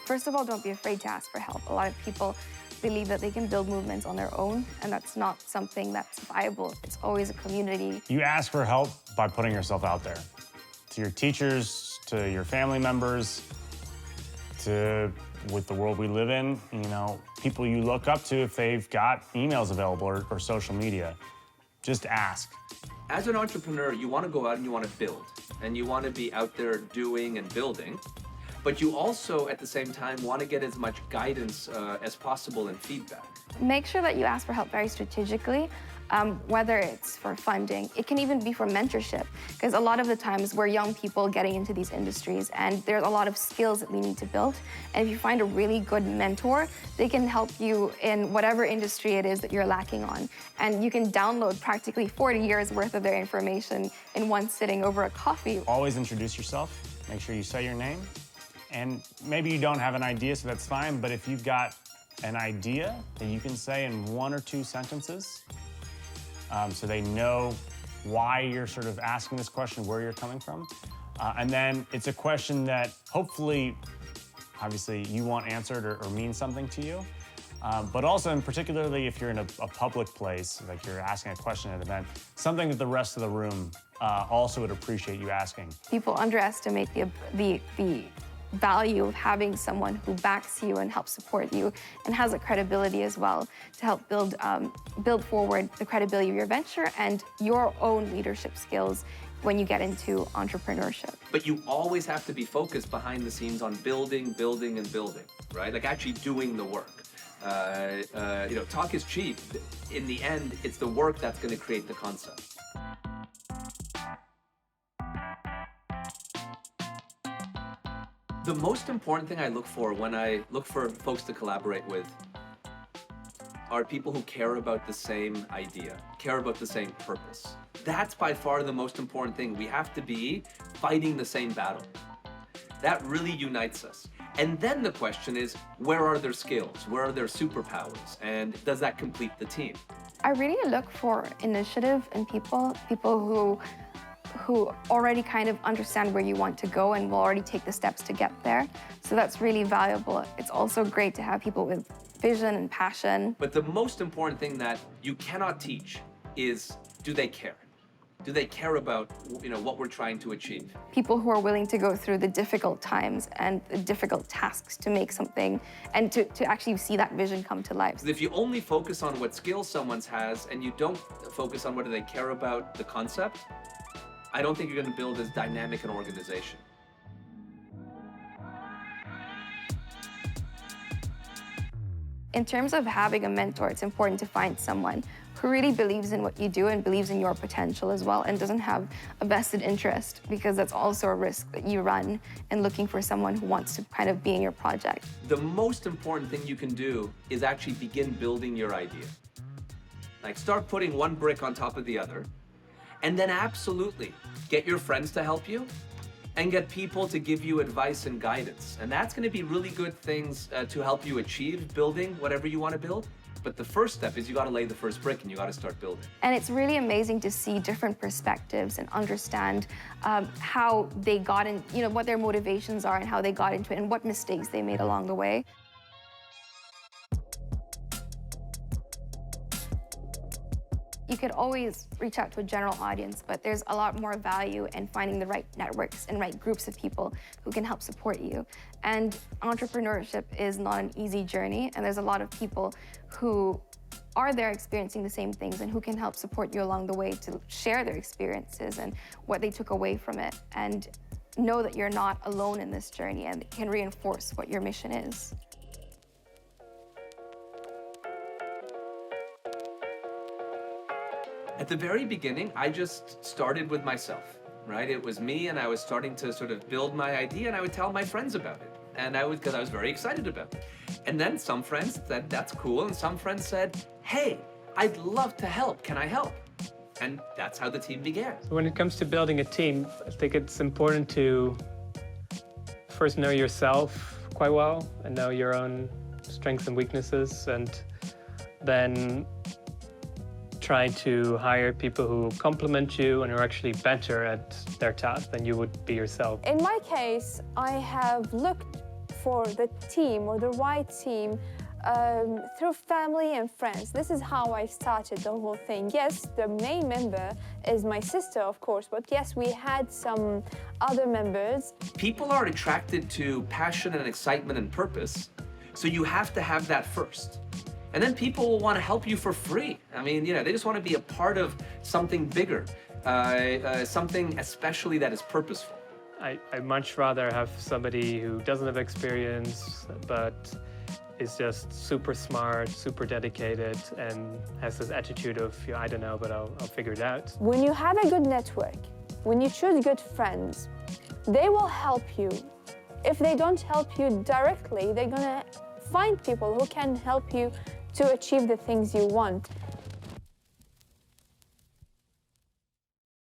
First of all, don't be afraid to ask for help. A lot of people believe that they can build movements on their own, and that's not something that's viable. It's always a community. You ask for help by putting yourself out there. To your teachers, to your family members, with the world we live in, people you look up to if they've got emails available or social media. Just ask. As an entrepreneur, you want to go out and you want to build, and you want to be out there doing and building, but you also, at the same time, want to get as much guidance as possible and feedback. Make sure that you ask for help very strategically, whether it's for funding. It can even be for mentorship, because a lot of the times we're young people getting into these industries, and there's a lot of skills that we need to build. And if you find a really good mentor, they can help you in whatever industry it is that you're lacking on. And you can download practically 40 years worth of their information in one sitting over a coffee. Always introduce yourself. Make sure you say your name. And maybe you don't have an idea, so that's fine, but if you've got an idea that you can say in 1 or 2 sentences, so they know why you're sort of asking this question, where you're coming from. And then it's a question that hopefully, obviously, you want answered or means something to you. But also, and particularly if you're in a public place, like you're asking a question at an event, something that the rest of the room also would appreciate you asking. People underestimate the value of having someone who backs you and helps support you and has a credibility as well to help build forward the credibility of your venture and your own leadership skills when you get into entrepreneurship. But you always have to be focused behind the scenes on building, and building, right? Like actually doing the work. Talk is cheap. In the end, it's the work that's going to create the concept. The most important thing I look for when I look for folks to collaborate with are people who care about the same idea, care about the same purpose. That's by far the most important thing. We have to be fighting the same battle. That really unites us. And then the question is, where are their skills? Where are their superpowers? And does that complete the team? I really look for initiative in people who already kind of understand where you want to go and will already take the steps to get there. So that's really valuable. It's also great to have people with vision and passion. But the most important thing that you cannot teach is, do they care? Do they care about what we're trying to achieve? People who are willing to go through the difficult times and the difficult tasks to make something and to actually see that vision come to life. If you only focus on what skills someone has and you don't focus on whether they care about the concept, I don't think you're going to build as dynamic an organization. In terms of having a mentor, it's important to find someone who really believes in what you do and believes in your potential as well and doesn't have a vested interest, because that's also a risk that you run in looking for someone who wants to kind of be in your project. The most important thing you can do is actually begin building your idea. Like start putting one brick on top of the other. And then absolutely get your friends to help you and get people to give you advice and guidance. And that's going to be really good things to help you achieve building whatever you want to build. But the first step is you got to lay the first brick and you got to start building. And it's really amazing to see different perspectives and understand how they got in, what their motivations are and how they got into it and what mistakes they made along the way. You could always reach out to a general audience, but there's a lot more value in finding the right networks and right groups of people who can help support you. And entrepreneurship is not an easy journey, and there's a lot of people who are there experiencing the same things and who can help support you along the way to share their experiences and what they took away from it, and know that you're not alone in this journey and can reinforce what your mission is. At the very beginning, I just started with myself, right? It was me, and I was starting to sort of build my idea, and I would tell my friends about it. And because I was very excited about it. And then some friends said, that's cool, and some friends said, hey, I'd love to help, can I help? And that's how the team began. When it comes to building a team, I think it's important to first know yourself quite well and know your own strengths and weaknesses, and then try to hire people who complement you and are actually better at their task than you would be yourself. In my case, I have looked for the team or the right team through family and friends. This is how I started the whole thing. Yes, the main member is my sister, of course, but yes, we had some other members. People are attracted to passion and excitement and purpose, so you have to have that first. And then people will want to help you for free. I mean, they just want to be a part of something bigger, something especially that is purposeful. I'd much rather have somebody who doesn't have experience, but is just super smart, super dedicated, and has this attitude of, I don't know, but I'll figure it out. When you have a good network, when you choose good friends, they will help you. If they don't help you directly, they're gonna find people who can help you to achieve the things you want.